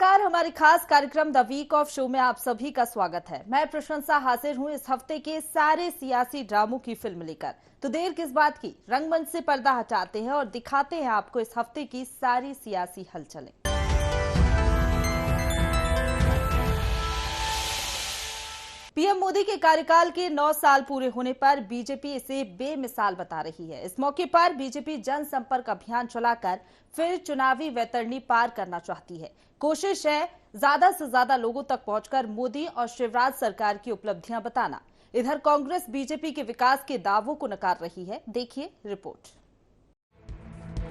नमस्कार, हमारे खास कार्यक्रम द वीक ऑफ शो में आप सभी का स्वागत है। मैं प्रशंसा हाजिर हूं इस हफ्ते के सारे सियासी ड्रामों की फिल्म लेकर। तो देर किस बात की, रंगमंच से पर्दा हटाते हैं और दिखाते हैं आपको इस हफ्ते की सारी सियासी हलचलें। पीएम मोदी के कार्यकाल के 9 साल पूरे होने पर बीजेपी इसे बेमिसाल बता रही है। इस मौके पर बीजेपी जनसंपर्क अभियान चलाकर फिर चुनावी वैतरणी पार करना चाहती है। कोशिश है ज्यादा से ज्यादा लोगों तक पहुंचकर मोदी और शिवराज सरकार की उपलब्धियां बताना। इधर कांग्रेस बीजेपी के विकास के दावों को नकार रही है। देखिए रिपोर्ट।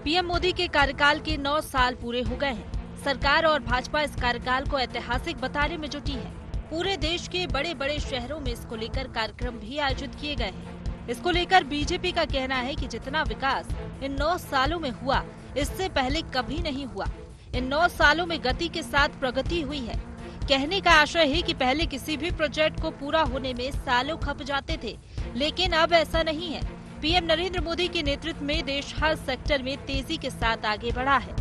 पीएम मोदी के कार्यकाल के 9 साल पूरे हो गए हैं। सरकार और भाजपा इस कार्यकाल को ऐतिहासिक बताने में जुटी है। पूरे देश के बड़े बड़े शहरों में इसको लेकर कार्यक्रम भी आयोजित किए गए हैं। इसको लेकर बीजेपी का कहना है कि जितना विकास इन 9 सालों में हुआ, इससे पहले कभी नहीं हुआ। इन 9 सालों में गति के साथ प्रगति हुई है। कहने का आशय है कि पहले किसी भी प्रोजेक्ट को पूरा होने में सालों खप जाते थे, लेकिन अब ऐसा नहीं है। पीएम नरेंद्र मोदी के नेतृत्व में देश हर सेक्टर में तेजी के साथ आगे बढ़ा है।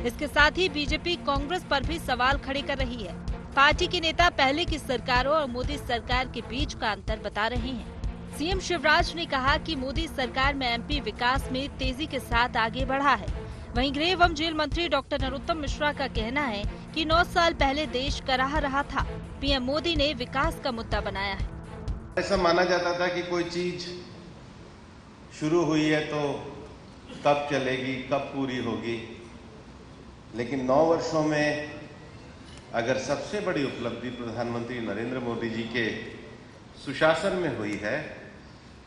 इसके साथ ही बीजेपी कांग्रेस पर भी सवाल खड़े कर रही है। पार्टी के नेता पहले की सरकारों और मोदी सरकार के बीच का अंतर बता रहे हैं। सीएम शिवराज ने कहा कि मोदी सरकार में एमपी विकास में तेजी के साथ आगे बढ़ा है। वहीं गृह एवं जेल मंत्री डॉक्टर नरोत्तम मिश्रा का कहना है कि 9 साल पहले देश कराह रहा था, पीएम मोदी ने विकास का मुद्दा बनाया है। ऐसा माना जाता था कि कोई चीज शुरू हुई है तो कब चलेगी, कब पूरी होगी, लेकिन 9 वर्षों में अगर सबसे बड़ी उपलब्धि प्रधानमंत्री नरेंद्र मोदी जी के सुशासन में हुई है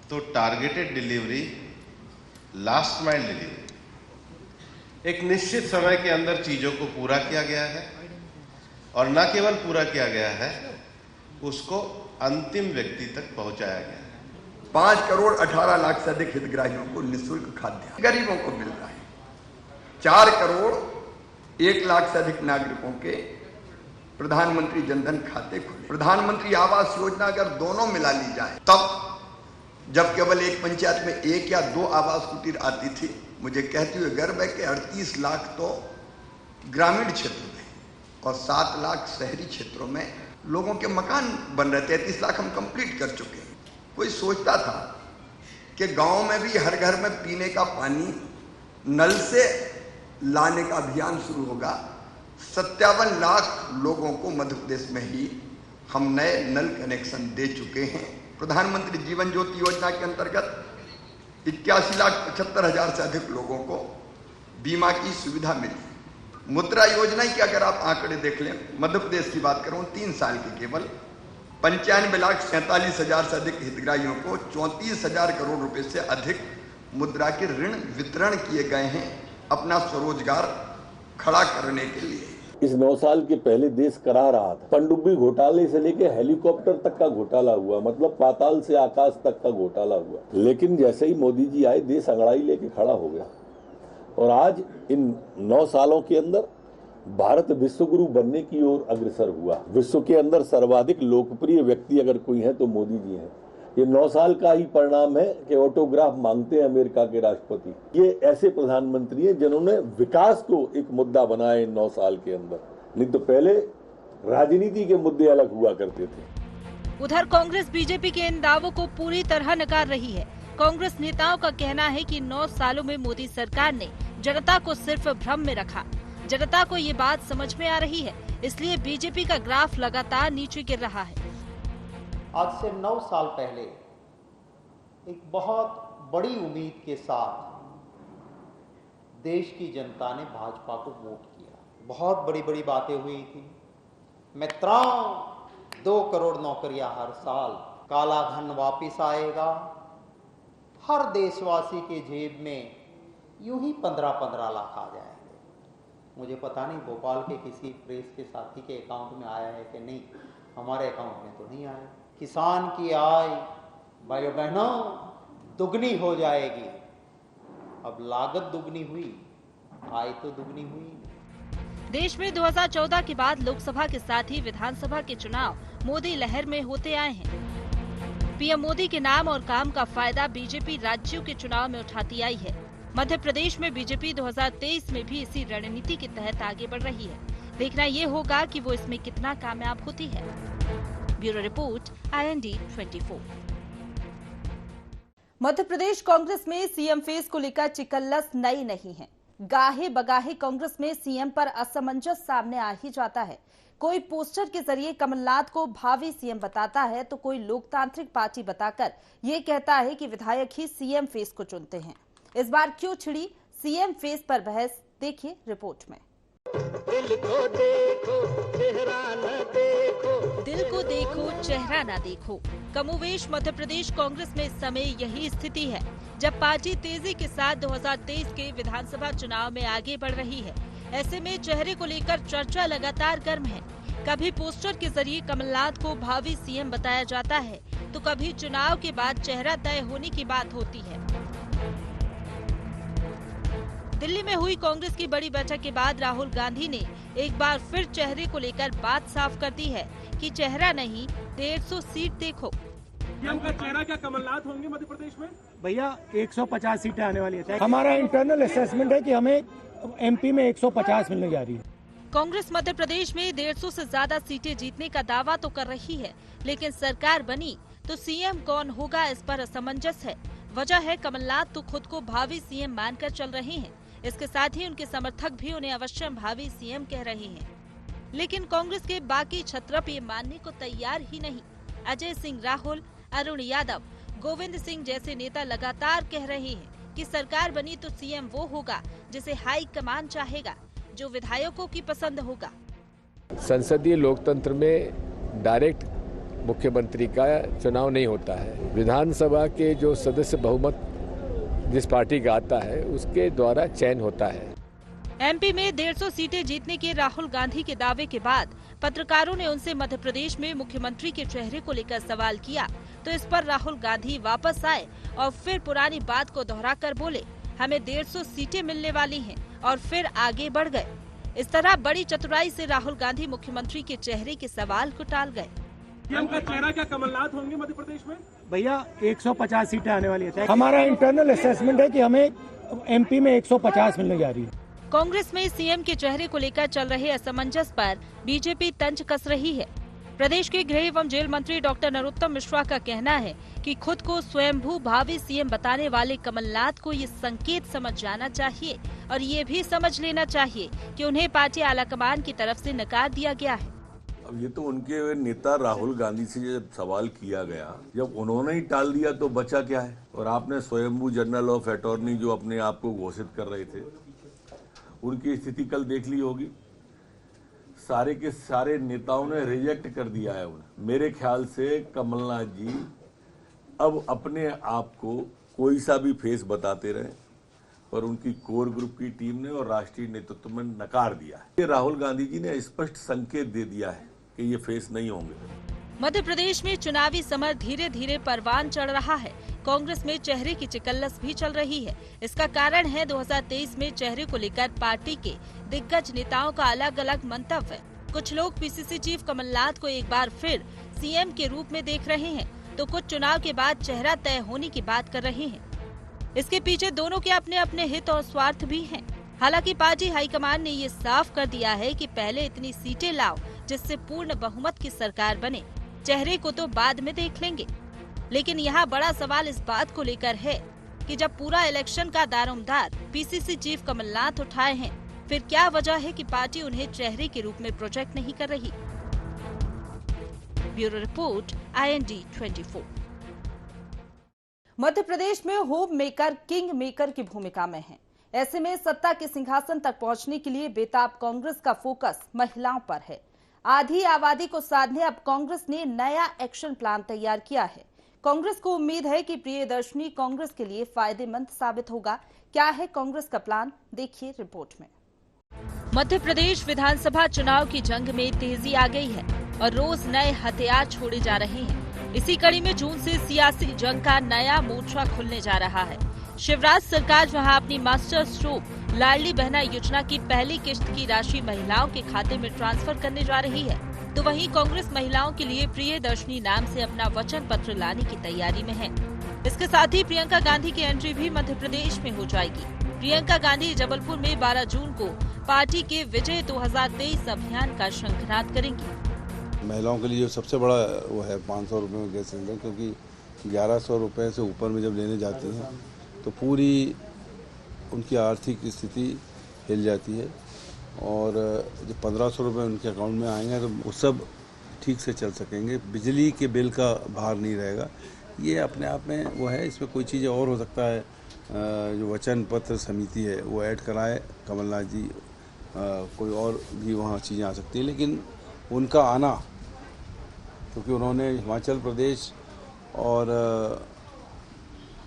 तो targeted delivery, last mile delivery, एक निश्चित समय के अंदर चीजों को पूरा किया गया है और न केवल पूरा किया गया है, उसको अंतिम व्यक्ति तक पहुंचाया गया है। 5 करोड़ 18 लाख से अधिक हितग्राहियों को निःशुल्क खाद्यान्न गरीबों को मिल रहा है। 4 करोड़ 1 लाख से अधिक नागरिकों के प्रधानमंत्री जनधन खाते खुले। प्रधानमंत्री आवास योजना अगर दोनों मिला ली जाए, तब जब केवल एक पंचायत में 1 या 2 आवास कुटीर आती थी, मुझे कहते हुए गर्व है कि 38 लाख तो ग्रामीण क्षेत्र में और 7 लाख शहरी क्षेत्रों में लोगों के मकान बन रहे थे। 33 लाख हम कंप्लीट कर चुके हैं। कोई सोचता था कि गांव में भी हर घर में पीने का पानी नल से लाने का अभियान शुरू होगा। 57 लाख लोगों को मध्य प्रदेश में ही हम नए नल कनेक्शन दे चुके हैं। प्रधानमंत्री जीवन ज्योति योजना के अंतर्गत 81,75,000 से अधिक लोगों को बीमा की सुविधा मिली। मुद्रा योजना की अगर आप आंकड़े देख लें, मध्य प्रदेश की बात करूं, 3 साल के केवल 95,47,000 से अधिक हितग्राहियों को 34,000 करोड़ रुपए से अधिक मुद्रा के ऋण वितरण किए गए हैं अपना स्वरोजगार खड़ा करने के लिए। इस 9 साल के पहले देश करा रहा था। पनडुब्बी घोटाले से लेके हेलीकॉप्टर तक का घोटाला हुआ, मतलब पाताल से आकाश तक का घोटाला हुआ। लेकिन जैसे ही मोदी जी आए, देश अंगड़ाई लेके खड़ा हो गया और आज इन 9 सालों के अंदर भारत विश्व गुरु बनने की ओर अग्रसर हुआ। विश्व के अंदर सर्वाधिक लोकप्रिय व्यक्ति अगर कोई है तो मोदी जी हैं। ये 9 साल का ही परिणाम है कि ऑटोग्राफ मांगते हैं अमेरिका के राष्ट्रपति। ये ऐसे प्रधानमंत्री हैं जिन्होंने विकास को एक मुद्दा बनाया इन 9 साल के अंदर, नहीं तो पहले राजनीति के मुद्दे अलग हुआ करते थे। उधर कांग्रेस बीजेपी के इन दावों को पूरी तरह नकार रही है। कांग्रेस नेताओं का कहना है कि 9 सालों में मोदी सरकार ने जनता को सिर्फ भ्रम में रखा। जनता को ये बात समझ में आ रही है, इसलिए बीजेपी का ग्राफ लगातार नीचे गिर रहा है। आज से 9 साल पहले एक बहुत बड़ी उम्मीद के साथ देश की जनता ने भाजपा को वोट किया। बहुत बड़ी बड़ी बातें हुई थी। मित्रों, 2 करोड़ नौकरियां हर साल, काला धन वापिस आएगा, हर देशवासी के जेब में यूं ही 15-15 लाख आ जाएंगे। मुझे पता नहीं भोपाल के किसी प्रेस के साथी के अकाउंट में आया है कि नहीं, हमारे अकाउंट में तो नहीं आया। किसान की आय भाइयों बहनों दुगनी हो जाएगी। अब लागत दुगनी हुई, आय तो दुगनी हुई। देश में 2014 के बाद लोकसभा के साथ ही विधानसभा के चुनाव मोदी लहर में होते आए हैं। पीएम मोदी के नाम और काम का फायदा बीजेपी राज्यों के चुनाव में उठाती आई है। मध्य प्रदेश में बीजेपी 2023 में भी इसी रणनीति के तहत आगे बढ़ रही है। देखना ये होगा कि वो इसमें कितना कामयाब होती है। Bureau report, IND 24। Madhya Pradesh Congress में सीएम फेस को लेकर चिकल्लस नई नहीं है। गाहे बगाहे कांग्रेस में सीएम पर असमंजस सामने आ ही जाता है। कोई पोस्टर के जरिए कमलनाथ को भावी सीएम बताता है तो कोई लोकतांत्रिक पार्टी बताकर ये कहता है कि विधायक ही सीएम फेस को चुनते हैं। इस बार क्यों छिड़ी सीएम फेस पर बहस, देखिए रिपोर्ट में। दिल को देखो चेहरा न देखो, दिल को देखो चेहरा न देखो। कमोवेश मध्य प्रदेश कांग्रेस में इस समय यही स्थिति है, जब पार्टी तेजी के साथ 2023 के विधानसभा चुनाव में आगे बढ़ रही है। ऐसे में चेहरे को लेकर चर्चा लगातार गर्म है। कभी पोस्टर के जरिए कमलनाथ को भावी सीएम बताया जाता है तो कभी चुनाव के बाद चेहरा तय होने की बात होती है। दिल्ली में हुई कांग्रेस की बड़ी बैठक के बाद राहुल गांधी ने एक बार फिर चेहरे को लेकर बात साफ कर दी है कि चेहरा नहीं 150 सीट देखो। सीएम का चेहरा क्या कमलनाथ होंगे मध्य प्रदेश में? भैया 150 सीटें आने वाली है। हमारा इंटरनल असेसमेंट है कि हमें MP में 150 मिलने जा रही है। कांग्रेस मध्य प्रदेश में 150 से ज्यादा सीटें जीतने का दावा तो कर रही है, लेकिन सरकार बनी तो सीएम कौन होगा इस पर असमंजस है। वजह है कमलनाथ तो खुद को भावी सीएम मानकर चल रहे हैं। इसके साथ ही उनके समर्थक भी उन्हें अवश्य भावी सीएम कह रहे हैं, लेकिन कांग्रेस के बाकी छत्रप ये मानने को तैयार ही नहीं। अजय सिंह राहुल, अरुण यादव, गोविंद सिंह जैसे नेता लगातार कह रहे हैं कि सरकार बनी तो सीएम वो होगा जिसे हाई कमान चाहेगा, जो विधायकों की पसंद होगा। संसदीय लोकतंत्र में डायरेक्ट मुख्यमंत्री का चुनाव नहीं होता है। विधानसभा के जो सदस्य बहुमत जिस पार्टी का आता है उसके द्वारा चयन होता है। MP में 150 सीटें जीतने के राहुल गांधी के दावे के बाद पत्रकारों ने उनसे मध्य प्रदेश में मुख्यमंत्री के चेहरे को लेकर सवाल किया तो इस पर राहुल गांधी वापस आए और फिर पुरानी बात को दोहराकर बोले, हमें 150 सीटें मिलने वाली हैं, और फिर आगे बढ़ गए। इस तरह बड़ी चतुराई से राहुल गांधी मुख्यमंत्री के चेहरे के सवाल को टाल गए। सीएम का चेहरा क्या कमलनाथ होंगे मध्य प्रदेश में? भैया 150 सीटें आने वाली है। हमारा इंटरनल असेसमेंट है कि हमें MP में 150 मिलने जा रही है। कांग्रेस में सीएम के चेहरे को लेकर चल रहे असमंजस पर बीजेपी तंज कस रही है। प्रदेश के गृह एवं जेल मंत्री डॉक्टर नरोत्तम मिश्रा का कहना है कि खुद को स्वयंभू भावी सीएम बताने वाले कमलनाथ को ये संकेत समझ जाना चाहिए और ये भी समझ लेना चाहिए कि उन्हें पार्टी आलाकमान की तरफ से नकार दिया गया है। अब ये तो उनके नेता राहुल गांधी से जब सवाल किया गया, जब उन्होंने ही टाल दिया तो बचा क्या है। और आपने स्वयंभू जनरल ऑफ अटॉर्नी जो अपने आप को घोषित कर रहे थे, उनकी स्थिति कल देख ली होगी। सारे के सारे नेताओं ने रिजेक्ट कर दिया है उन्हें। मेरे ख्याल से कमलनाथ जी अब अपने आप को कोई सा भी फेस बताते रहे, पर उनकी कोर ग्रुप की टीम ने और राष्ट्रीय नेतृत्व में नकार दिया है। राहुल गांधी जी ने स्पष्ट संकेत दे दिया है कि ये फेस नहीं होंगे। मध्य प्रदेश में चुनावी समर धीरे धीरे परवान चढ़ रहा है। कांग्रेस में चेहरे की चिकल्लस भी चल रही है। इसका कारण है 2023 में चेहरे को लेकर पार्टी के दिग्गज नेताओं का अलग अलग मंतव्य। कुछ लोग PCC चीफ कमलनाथ को एक बार फिर सीएम के रूप में देख रहे हैं, तो कुछ चुनाव के बाद चेहरा तय होने की बात कर रहे हैं। इसके पीछे दोनों के अपने अपने हित और स्वार्थ भी हैं। हालांकि पार्टी हाईकमान ने ये साफ कर दिया है कि पहले इतनी सीटें लाओ जिससे पूर्ण बहुमत की सरकार बने, चेहरे को तो बाद में देख लेंगे। लेकिन यहाँ बड़ा सवाल इस बात को लेकर है कि जब पूरा इलेक्शन का दारोमदार PCC चीफ कमलनाथ उठाए हैं, फिर क्या वजह है कि पार्टी उन्हें चेहरे के रूप में प्रोजेक्ट नहीं कर रही। Bureau report, IND 24। Madhya Pradesh में होम मेकर किंग मेकर की भूमिका में है। ऐसे में सत्ता के सिंहासन तक पहुंचने के लिए बेताब कांग्रेस का फोकस महिलाओं पर है। आधी आबादी को साधने अब कांग्रेस ने नया एक्शन प्लान तैयार किया है। कांग्रेस को उम्मीद है कि प्रियदर्शनी कांग्रेस के लिए फायदेमंद साबित होगा। क्या है कांग्रेस का प्लान, देखिए रिपोर्ट में। मध्य प्रदेश विधानसभा चुनाव की जंग में तेजी आ गई है और रोज नए हथियार छोड़े जा रहे हैं। इसी कड़ी में जून से सियासी जंग का नया मोर्चा खुलने जा रहा है। शिवराज सरकार जहां अपनी मास्टर स्ट्रोक लाडली बहना योजना की पहली किश्त की राशि महिलाओं के खाते में ट्रांसफर करने जा रही है, तो वहीं कांग्रेस महिलाओं के लिए प्रियदर्शनी नाम से अपना वचन पत्र लाने की तैयारी में है। इसके साथ ही प्रियंका गांधी की एंट्री भी मध्य प्रदेश में हो जाएगी। प्रियंका गांधी जबलपुर में 12 जून को पार्टी के विजय 2023 अभियान का शंखनाद करेंगी। महिलाओं के लिए जो सबसे बड़ा वो है 500 रुपये में गैस सिलेंडर, क्योंकि 1100 रुपये से ऊपर में जब लेने जाती हैं तो पूरी उनकी आर्थिक स्थिति हिल जाती है, और जब 1500 रुपये उनके अकाउंट में आएंगे तो वो सब ठीक से चल सकेंगे। बिजली के बिल का भार नहीं रहेगा। ये अपने आप में वो है। इसमें कोई चीज़ और हो सकता है, जो वचन पत्र समिति है वो ऐड कराए कमलनाथ जी, कोई और भी वहाँ चीज़ें आ सकती हैं, लेकिन उनका आना, क्योंकि उन्होंने हिमाचल प्रदेश और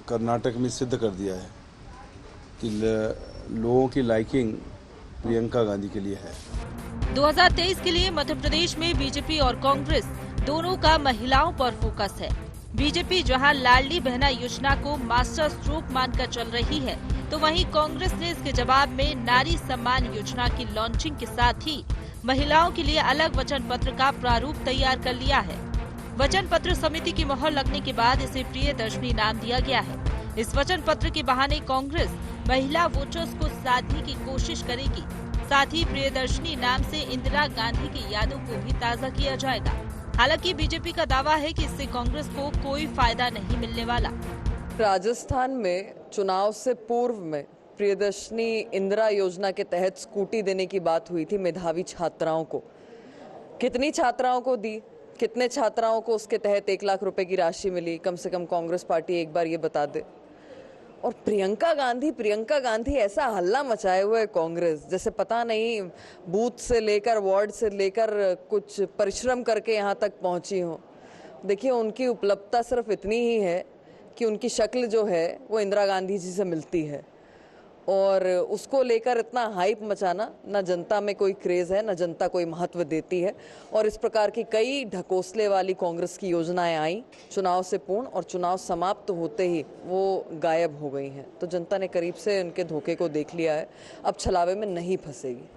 कर्नाटक में सिद्ध कर दिया है कि लोगों की लाइकिंग प्रियंका गांधी के लिए है। 2023 के लिए मध्य प्रदेश में बीजेपी और कांग्रेस दोनों का महिलाओं पर फोकस है। बीजेपी जहां लाडली बहना योजना को मास्टर स्ट्रोक मानकर चल रही है, तो वहीं कांग्रेस ने इसके जवाब में नारी सम्मान योजना की लॉन्चिंग के साथ ही महिलाओं के लिए अलग वचन पत्र का प्रारूप तैयार कर लिया है। वचन पत्र समिति की मोहर लगने के बाद इसे प्रियदर्शनी नाम दिया गया है। इस वचन पत्र के बहाने कांग्रेस महिला वोटर्स को साधने की कोशिश करेगी। साथ ही प्रियदर्शनी नाम से इंदिरा गांधी की यादों को भी ताज़ा किया जाएगा। हालांकि बीजेपी का दावा है कि इससे कांग्रेस को कोई फायदा नहीं मिलने वाला। राजस्थान में चुनाव से पूर्व में प्रियदर्शनी इंदिरा योजना के तहत स्कूटी देने की बात हुई थी मेधावी छात्राओं को। कितनी छात्राओं को दी, कितने छात्राओं को उसके तहत 1 लाख रुपए की राशि मिली, कम से कम कांग्रेस पार्टी एक बार ये बता दे। और प्रियंका गांधी ऐसा हल्ला मचाए हुए कांग्रेस, जैसे पता नहीं बूथ से लेकर वार्ड से लेकर कुछ परिश्रम करके यहाँ तक पहुंची हो। देखिए, उनकी उपलब्धता सिर्फ इतनी ही है कि उनकी शक्ल जो है वो इंदिरा गांधी जी से मिलती है, और उसको लेकर इतना हाइप मचाना, न जनता में कोई क्रेज है, न जनता कोई महत्व देती है। और इस प्रकार की कई ढकोसले वाली कांग्रेस की योजनाएं आई चुनाव से पूर्ण, और चुनाव समाप्त होते ही वो गायब हो गई हैं। तो जनता ने करीब से उनके धोखे को देख लिया है, अब छलावे में नहीं फंसेगी।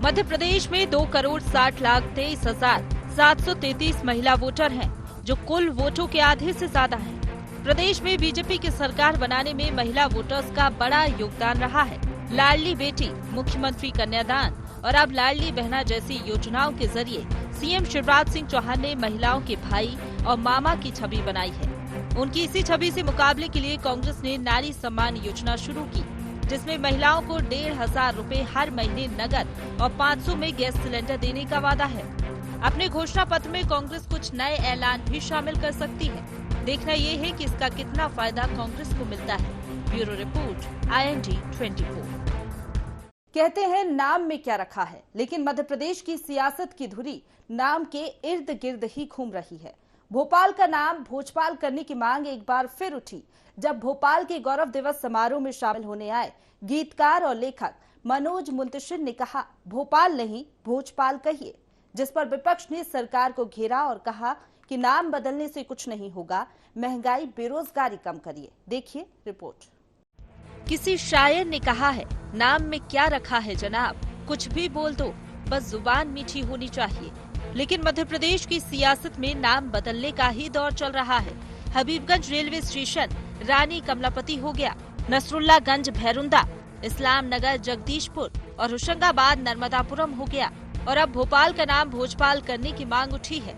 मध्य प्रदेश में 2,60,23,733 महिला वोटर हैं, जो कुल वोटों के आधे से ज्यादा हैं। प्रदेश में बीजेपी की सरकार बनाने में महिला वोटर्स का बड़ा योगदान रहा है। लाडली बेटी, मुख्यमंत्री कन्यादान और अब लाडली बहना जैसी योजनाओं के जरिए सीएम शिवराज सिंह चौहान ने महिलाओं के भाई और मामा की छवि बनाई है। उनकी इसी छवि से मुकाबले के लिए कांग्रेस ने नारी सम्मान योजना शुरू की, जिसमें महिलाओं को 1,500 रुपए हर महीने नगद और 500 में गैस सिलेंडर देने का वादा है। अपने घोषणा पत्र में कांग्रेस कुछ नए ऐलान भी शामिल कर सकती है। देखना ये है कि इसका कितना फायदा कांग्रेस को मिलता है। Bureau report, IND 24। कहते हैं नाम में क्या रखा है, लेकिन मध्य प्रदेश की सियासत की धुरी नाम के इर्द गिर्द ही घूम रही है। भोपाल का नाम भोजपाल करने की मांग एक बार फिर उठी, जब भोपाल के गौरव दिवस समारोह में शामिल होने आए गीतकार और लेखक मनोज मुंतशिर ने कहा, भोपाल नहीं भोजपाल कहिए, जिस पर विपक्ष ने सरकार को घेरा और कहा कि नाम बदलने से कुछ नहीं होगा, महंगाई बेरोजगारी कम करिए। देखिए रिपोर्ट। किसी शायर ने कहा है, नाम में क्या रखा है जनाब, कुछ भी बोल दो, बस जुबान मीठी होनी चाहिए। लेकिन मध्य प्रदेश की सियासत में नाम बदलने का ही दौर चल रहा है। हबीबगंज रेलवे स्टेशन रानी कमलापति हो गया, नसरुल्लागंज भैरुंदा, इस्लाम नगर जगदीशपुर और होशंगाबाद नर्मदापुरम हो गया, और अब भोपाल का नाम भोजपाल करने की मांग उठी है।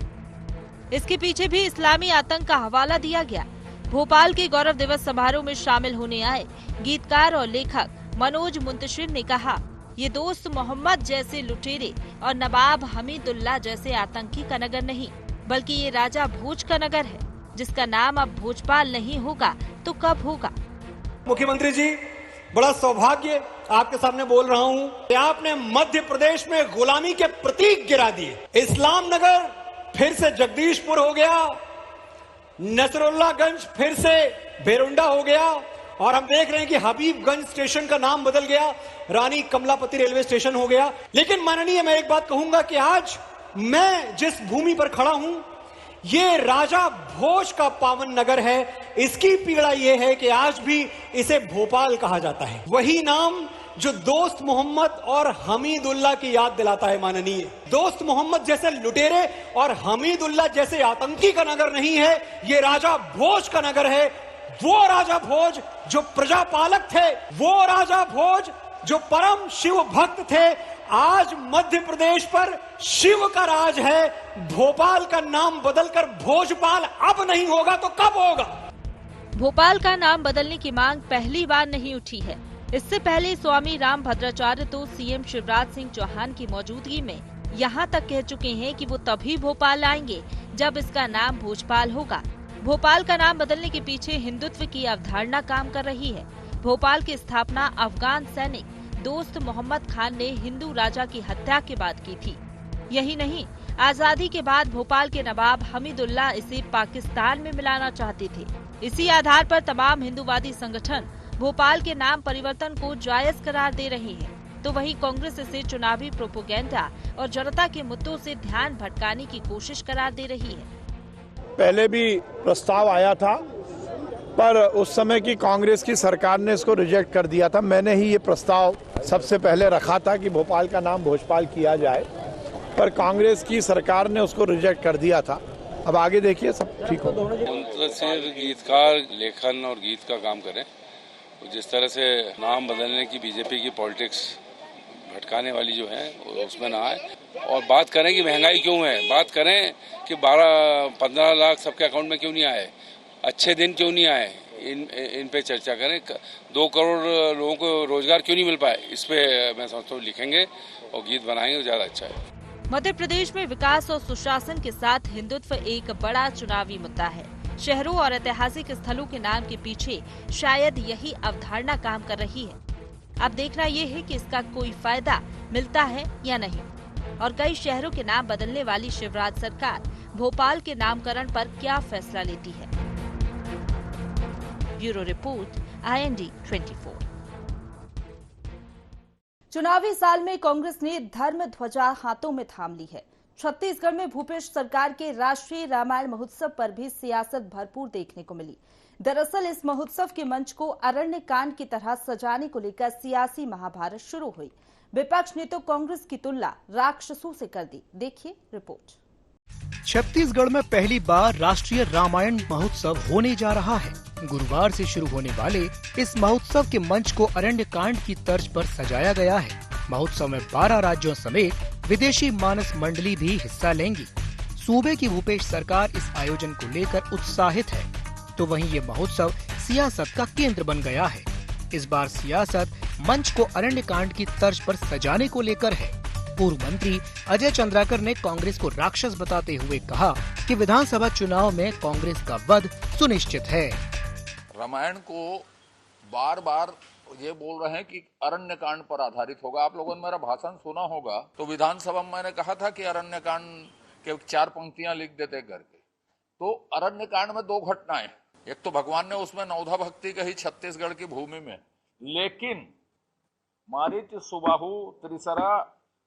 इसके पीछे भी इस्लामी आतंक का हवाला दिया गया। भोपाल के गौरव दिवस समारोह में शामिल होने आए गीतकार और लेखक मनोज मुंतशिर ने कहा, ये दोस्त मोहम्मद जैसे लुटेरे और नवाब हमीदुल्ला जैसे आतंकी का नगर नहीं, बल्कि ये राजा भोज का नगर है, जिसका नाम अब भोजपाल नहीं होगा तो कब होगा। मुख्यमंत्री जी, बड़ा सौभाग्य आपके सामने बोल रहा हूं कि आपने मध्य प्रदेश में गुलामी के प्रतीक गिरा दिए। इस्लाम नगर फिर से जगदीशपुर हो गया, नसरुल्लागंज फिर से भेरुंडा हो गया, और हम देख रहे हैं कि हबीबगंज स्टेशन का नाम बदल गया, रानी कमलापति रेलवे स्टेशन हो गया। लेकिन माननीय, मैं एक बात कहूंगा कि आज मैं जिस भूमि पर खड़ा हूं, ये राजा भोज का पावन नगर है। इसकी पीड़ा यह है कि आज भी इसे भोपाल कहा जाता है। वही नाम जो दोस्त मोहम्मद और हमीदुल्ला की याद दिलाता है। माननीय, दोस्त मोहम्मद जैसे लुटेरे और हमीदुल्ला जैसे आतंकी का नगर नहीं है, ये राजा भोज का नगर है। वो राजा भोज जो प्रजापालक थे, वो राजा भोज जो परम शिव भक्त थे, आज मध्य प्रदेश पर शिव का राज है। भोपाल का नाम बदलकर भोजपाल अब नहीं होगा तो कब होगा? भोपाल का नाम बदलने की मांग पहली बार नहीं उठी है। इससे पहले स्वामी रामभद्राचार्य तो सीएम शिवराज सिंह चौहान की मौजूदगी में यहाँ तक कह चुके हैं कि वो तभी भोपाल आएंगे जब इसका नाम भोजपाल होगा। भोपाल का नाम बदलने के पीछे हिंदुत्व की अवधारणा काम कर रही है। भोपाल की स्थापना अफगान सैनिक दोस्त मोहम्मद खान ने हिंदू राजा की हत्या के बाद की थी। यही नहीं, आजादी के बाद भोपाल के नवाब हमीदुल्लाह इसे पाकिस्तान में मिलाना चाहते थे। इसी आधार पर तमाम हिंदूवादी संगठन भोपाल के नाम परिवर्तन को जायज करार दे रहे हैं, तो वहीं कांग्रेस इसे चुनावी प्रोपेगेंडा और जनता के मुद्दों से ध्यान भटकाने की कोशिश करार दे रही है। पहले भी प्रस्ताव आया था, पर उस समय की कांग्रेस की सरकार ने इसको रिजेक्ट कर दिया था। मैंने ही ये प्रस्ताव सबसे पहले रखा था कि भोपाल का नाम भोजपाल किया जाए, पर कांग्रेस की सरकार ने उसको रिजेक्ट कर दिया था। अब आगे देखिए सब ठीक होगा। मुंतशिर गीतकार लेखन और गीत का काम करें, जिस तरह से नाम बदलने की बीजेपी की पॉलिटिक्स भटकाने वाली जो है उसमें ना आए, और बात करें कि महंगाई क्यों है, बात करें कि 12-15 लाख सबके अकाउंट में क्यों नहीं आए, अच्छे दिन क्यों नहीं आए, इन पे चर्चा करें। 2 करोड़ लोगों को रोजगार क्यों नहीं मिल पाए, इस पे मैं समझता हूँ लिखेंगे और गीत बनाएंगे तो ज्यादा अच्छा है। मध्य प्रदेश में विकास और सुशासन के साथ हिंदुत्व एक बड़ा चुनावी मुद्दा है। शहरों और ऐतिहासिक स्थलों के नाम के पीछे शायद यही अवधारणा काम कर रही है। अब देखना ये है कि इसका कोई फायदा मिलता है या नहीं, और कई शहरों के नाम बदलने वाली शिवराज सरकार भोपाल के नामकरण पर क्या फैसला लेती है। Bureau report, IND 24। चुनावी साल में कांग्रेस ने धर्म ध्वजा हाथों में थाम ली है। छत्तीसगढ़ में भूपेश सरकार के राष्ट्रीय रामायण महोत्सव पर भी सियासत भरपूर देखने को मिली। दरअसल इस महोत्सव के मंच को अरण्य कांड की तरह सजाने को लेकर सियासी महाभारत शुरू हुई। विपक्ष ने तो कांग्रेस की तुलना राक्षसों से कर दी। देखिए रिपोर्ट। छत्तीसगढ़ में पहली बार राष्ट्रीय रामायण महोत्सव होने जा रहा है। गुरुवार से शुरू होने वाले इस महोत्सव के मंच को अरण्य कांड की तर्ज पर सजाया गया है। महोत्सव में 12 राज्यों समेत विदेशी मानस मंडली भी हिस्सा लेंगी। सूबे की भूपेश सरकार इस आयोजन को लेकर उत्साहित है, तो वहीं ये महोत्सव सियासत का केंद्र बन गया है। इस बार सियासत मंच को अरण्य कांड की तर्ज पर सजाने को लेकर है। पूर्व मंत्री अजय चंद्राकर ने कांग्रेस को राक्षस बताते हुए कहा कि विधानसभा चुनाव में कांग्रेस का वध सुनिश्चित है। रामायण को बार बार ये बोल रहे हैं कि अरण्य कांड पर आधारित होगा। आप लोगों ने मेरा भाषण सुना होगा, तो विधानसभा में मैंने कहा था कि अरण्य कांड के 4 पंक्तियां लिख देते करके। तो अरण्य कांड में 2 घटनाएं, एक तो भगवान ने उसमें नवधा भक्ति कही छत्तीसगढ़ की भूमि में, लेकिन मारीच, सुबाहु, त्रिसरा,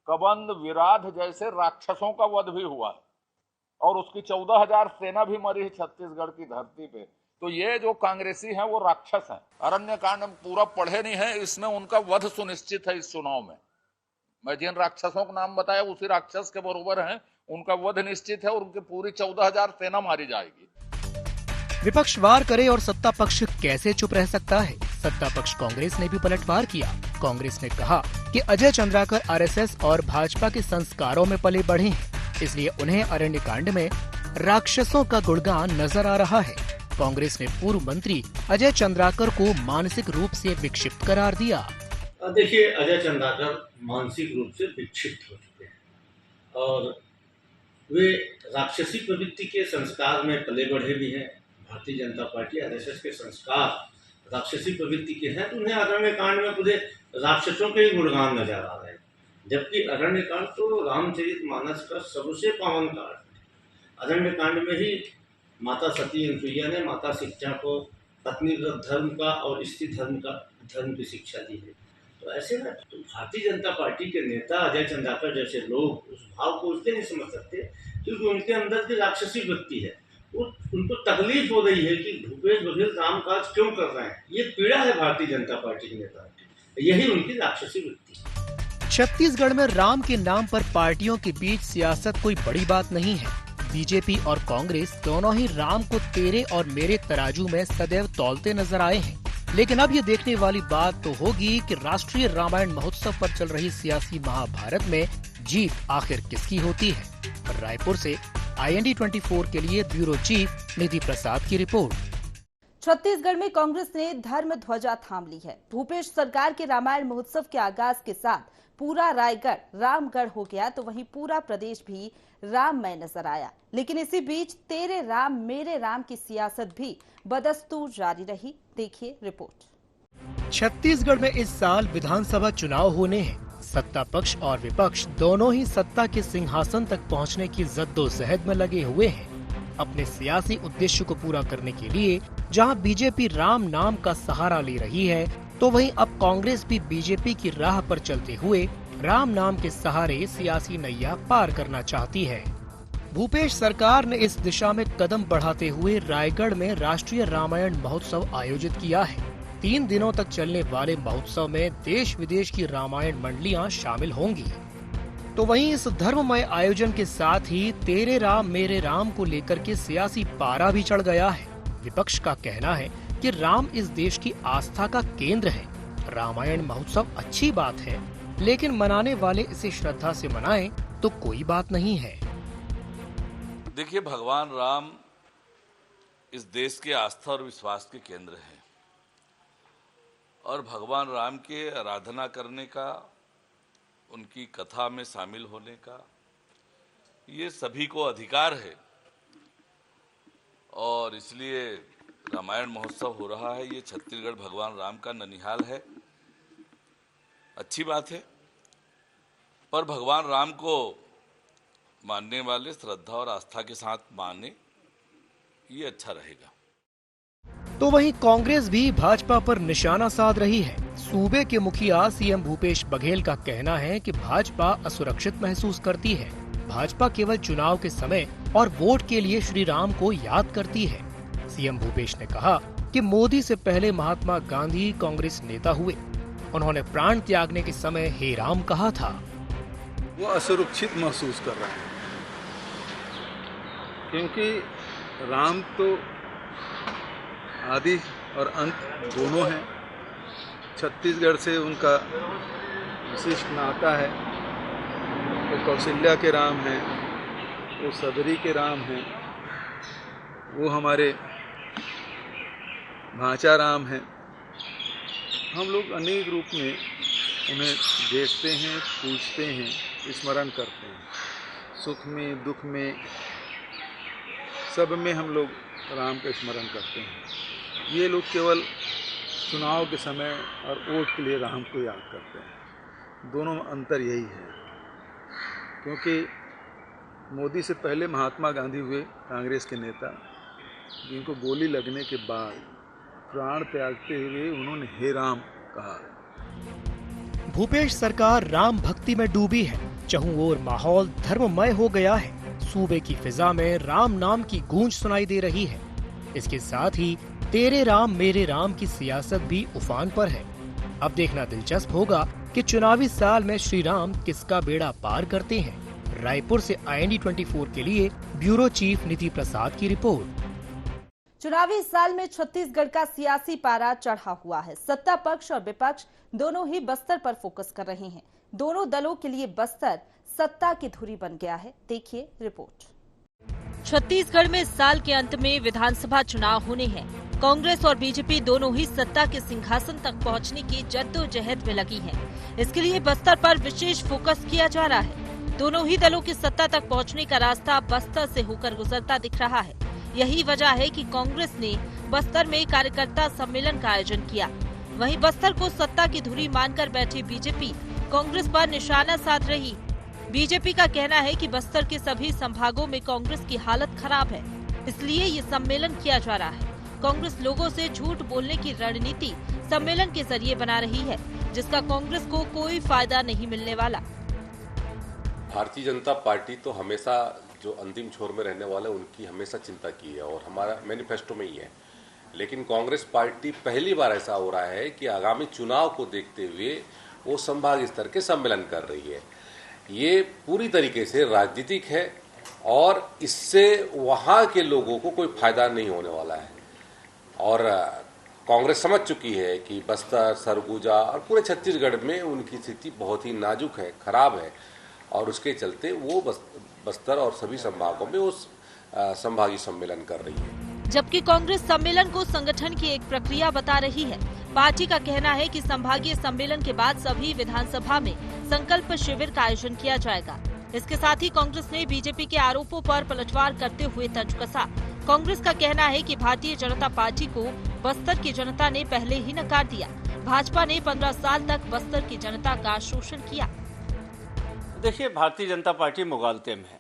कबंद, विराध जैसे राक्षसों का वध भी हुआ है, और उसकी 14,000 सेना भी मरी है छत्तीसगढ़ की धरती पे। तो ये जो कांग्रेसी हैं वो राक्षस हैं। अरण्य कांड पूरा पढ़े नहीं है, इसमें उनका वध सुनिश्चित है। इस चुनाव में मैं जिन राक्षसों का नाम बताया उसी राक्षस के बरोबर हैं, उनका वध निश्चित है और उनकी पूरी 14,000 सेना मारी जाएगी। विपक्ष वार करे और सत्ता पक्ष कैसे चुप रह सकता है। सत्ता पक्ष कांग्रेस ने भी पलटवार किया। कांग्रेस ने कहा कि अजय चंद्राकर RSS और भाजपा के संस्कारों में पले बढ़े हैं, इसलिए उन्हें अरण्य कांड में राक्षसों का गुणगान नजर आ रहा है। कांग्रेस ने पूर्व मंत्री अजय चंद्राकर को मानसिक रूप से विक्षिप्त करार दिया। देखिए, अजय चंद्राकर मानसिक रूप से विक्षिप्त हो चुके हैं और वे राक्षसी प्रवृत्ति के संस्कार में पले बढ़े भी हैं। भारतीय जनता पार्टी RSS के संस्कार राक्षसी प्रवृत्ति के हैं, तो उन्हें अरण्य कांड में पूरे राक्षसों के ही गुणगान नजर आ रहे हैं, जबकि अरण्य कांड तो रामचरितमानस का सबसे पावन कांड है। अरण्य कांड में ही माता सती अनुसुईया ने माता शिक्षा को पत्नी धर्म का और स्त्री धर्म की शिक्षा दी है। तो ऐसे में तो भारतीय जनता पार्टी के नेता अजय चंद्राकर जैसे लोग उस भाव को उससे नहीं समझ सकते, क्योंकि उनके अंदर की राक्षसी वृत्ति है। उनको तकलीफ हो रही है कि भूपेश बघेल काम काज क्यों कर रहे हैं। ये पीड़ा है भारतीय जनता पार्टी के नेता की, यही उनकी राक्षसी वृत्ति। छत्तीसगढ़ में राम के नाम पर पार्टियों के बीच सियासत कोई बड़ी बात नहीं है। बीजेपी और कांग्रेस दोनों ही राम को तेरे और मेरे तराजू में सदैव तौलते नजर आए हैं। लेकिन अब ये देखने वाली बात तो होगी कि राष्ट्रीय रामायण महोत्सव पर चल रही सियासी महाभारत में जीत आखिर किसकी होती है। रायपुर से IND 24 के लिए ब्यूरो चीफ निधि प्रसाद की रिपोर्ट। छत्तीसगढ़ में कांग्रेस ने धर्म ध्वजा थाम ली है। भूपेश सरकार के रामायण महोत्सव के आगाज के साथ पूरा रायगढ़ रामगढ़ हो गया, तो वहीं पूरा प्रदेश भी राममय नजर आया। लेकिन इसी बीच तेरे राम मेरे राम की सियासत भी बदस्तूर जारी रही। देखिए रिपोर्ट। छत्तीसगढ़ में इस साल विधानसभा चुनाव होने हैं। सत्ता पक्ष और विपक्ष दोनों ही सत्ता के सिंहासन तक पहुंचने की जद्दोजहद में लगे हुए हैं। अपने सियासी उद्देश्य को पूरा करने के लिए जहां बीजेपी राम नाम का सहारा ले रही है, तो वहीं अब कांग्रेस भी बीजेपी की राह पर चलते हुए राम नाम के सहारे सियासी नैया पार करना चाहती है। भूपेश सरकार ने इस दिशा में कदम बढ़ाते हुए रायगढ़ में राष्ट्रीय रामायण महोत्सव आयोजित किया है। 3 दिनों तक चलने वाले महोत्सव में देश विदेश की रामायण मंडलियां शामिल होंगी। तो वहीं इस धर्ममय आयोजन के साथ ही तेरे राम मेरे राम को लेकर के सियासी पारा भी चढ़ गया है। विपक्ष का कहना है कि राम इस देश की आस्था का केंद्र है। रामायण महोत्सव अच्छी बात है, लेकिन मनाने वाले इसे श्रद्धा से मनाएं तो कोई बात नहीं है। देखिए, भगवान राम इस देश के आस्था और विश्वास के केंद्र हैं और भगवान राम के आराधना करने का, उनकी कथा में शामिल होने का ये सभी को अधिकार है और इसलिए रामायण महोत्सव हो रहा है। ये छत्तीसगढ़ भगवान राम का ननिहाल है, अच्छी बात है। पर भगवान राम को मानने वाले श्रद्धा और आस्था के साथ माने, ये अच्छा रहेगा। तो वहीं कांग्रेस भी भाजपा पर निशाना साध रही है। सूबे के मुखिया सीएम भूपेश बघेल का कहना है कि भाजपा असुरक्षित महसूस करती है। भाजपा केवल चुनाव के समय और वोट के लिए श्री राम को याद करती है। सीएम भूपेश ने कहा कि मोदी से पहले महात्मा गांधी कांग्रेस नेता हुए। उन्होंने प्राण त्यागने के समय हे राम कहा था। वो असुरक्षित महसूस कर रहे हैं क्योंकि राम तो आदि और अंत दोनों हैं। छत्तीसगढ़ से उनका विशिष्ट नाता है। वो कौशल्या के राम हैं, वो सदरी के राम हैं, वो हमारे भांचा राम हैं। हम लोग अनेक रूप में उन्हें देखते हैं, पूजते हैं, स्मरण करते हैं। सुख में दुख में सब में हम लोग राम का स्मरण करते हैं। ये लोग केवल चुनाव के समय और वोट के लिए राम को याद करते हैं। दोनों में अंतर यही है, क्योंकि मोदी से पहले महात्मा गांधी हुए कांग्रेस के नेता, जिनको गोली लगने के बाद प्राण त्यागते हुए उन्होंने हे राम कहा। भूपेश सरकार राम भक्ति में डूबी है। चहुं ओर माहौल धर्ममय हो गया है। सूबे की फिजा में राम नाम की गूंज सुनाई दे रही है। इसके साथ ही तेरे राम मेरे राम की सियासत भी उफान पर है। अब देखना दिलचस्प होगा कि चुनावी साल में श्री राम किसका बेड़ा पार करते हैं। रायपुर से IND 24 के लिए ब्यूरो चीफ निधि प्रसाद की रिपोर्ट। चुनावी साल में छत्तीसगढ़ का सियासी पारा चढ़ा हुआ है। सत्ता पक्ष और विपक्ष दोनों ही बस्तर पर फोकस कर रहे हैं। दोनों दलों के लिए बस्तर सत्ता की धुरी बन गया है। देखिए रिपोर्ट। छत्तीसगढ़ में इस साल के अंत में विधानसभा चुनाव होने हैं। कांग्रेस और बीजेपी दोनों ही सत्ता के सिंहासन तक पहुंचने की जद्दोजहद में लगी हैं। इसके लिए बस्तर पर विशेष फोकस किया जा रहा है। दोनों ही दलों की सत्ता तक पहुंचने का रास्ता बस्तर से होकर गुजरता दिख रहा है। यही वजह है कि कांग्रेस ने बस्तर में कार्यकर्ता सम्मेलन का आयोजन किया। वहीं बस्तर को सत्ता की धुरी मानकर बैठी बीजेपी कांग्रेस पर निशाना साध रही। बीजेपी का कहना है कि बस्तर के सभी संभागों में कांग्रेस की हालत खराब है, इसलिए ये सम्मेलन किया जा रहा है। कांग्रेस लोगों से झूठ बोलने की रणनीति सम्मेलन के जरिए बना रही है, जिसका कांग्रेस को कोई फायदा नहीं मिलने वाला। भारतीय जनता पार्टी तो हमेशा जो अंतिम छोर में रहने वाले उनकी हमेशा चिंता की है और हमारा मैनिफेस्टो में ही है। लेकिन कांग्रेस पार्टी पहली बार ऐसा हो रहा है कि आगामी चुनाव को देखते हुए वो संभाग स्तर के सम्मेलन कर रही है। ये पूरी तरीके से राजनीतिक है और इससे वहाँ के लोगों को कोई फायदा नहीं होने वाला है। और कांग्रेस समझ चुकी है कि बस्तर, सरगुजा और पूरे छत्तीसगढ़ में उनकी स्थिति बहुत ही नाजुक है, खराब है, और उसके चलते वो बस्तर और सभी संभागों में उस संभागीय सम्मेलन कर रही है। जबकि कांग्रेस सम्मेलन को संगठन की एक प्रक्रिया बता रही है। पार्टी का कहना है कि संभागीय सम्मेलन के बाद सभी विधानसभा में संकल्प शिविर का आयोजन किया जाएगा। इसके साथ ही कांग्रेस ने बीजेपी के आरोपों पर पलटवार करते हुए तंज कसा। कांग्रेस का कहना है कि भारतीय जनता पार्टी को बस्तर की जनता ने पहले ही नकार दिया। भाजपा ने 15 साल तक बस्तर की जनता का शोषण किया। देखिए, भारतीय जनता पार्टी मुगालते में है।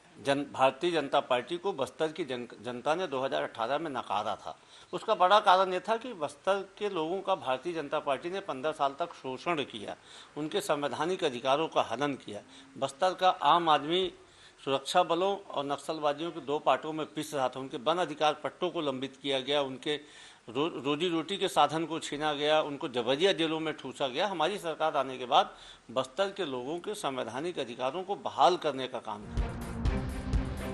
भारतीय जनता पार्टी को बस्तर की जनता ने 2018 में नकारा था। उसका बड़ा कारण ये था कि बस्तर के लोगों का भारतीय जनता पार्टी ने 15 साल तक शोषण किया, उनके संवैधानिक अधिकारों का हनन किया। बस्तर का आम आदमी सुरक्षा बलों और नक्सलवादियों के 2 पार्टों में पिस रहा था। उनके वन अधिकार पट्टों को लंबित किया गया, उनके रोजी रोटी के साधन को छीना गया, उनको जबरिया जेलों में ठूसा गया। हमारी सरकार आने के बाद बस्तर के लोगों के संवैधानिक अधिकारों को बहाल करने का काम किया।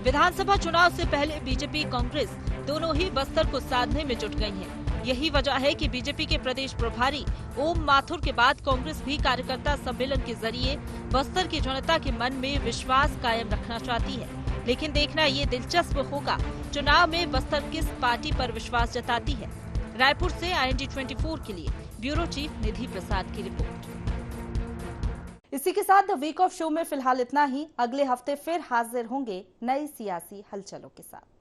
विधानसभा चुनाव से पहले बीजेपी कांग्रेस दोनों ही बस्तर को साधने में जुट गई हैं। यही वजह है कि बीजेपी के प्रदेश प्रभारी ओम माथुर के बाद कांग्रेस भी कार्यकर्ता सम्मेलन के जरिए बस्तर की जनता के मन में विश्वास कायम रखना चाहती है। लेकिन देखना ये दिलचस्प होगा, चुनाव में बस्तर किस पार्टी पर विश्वास जताती है। रायपुर से IND 24 के लिए ब्यूरो चीफ निधि प्रसाद की रिपोर्ट। इसी के साथ द वीक ऑफ शो में फिलहाल इतना ही। अगले हफ्ते फिर हाजिर होंगे नई सियासी हलचलों के साथ।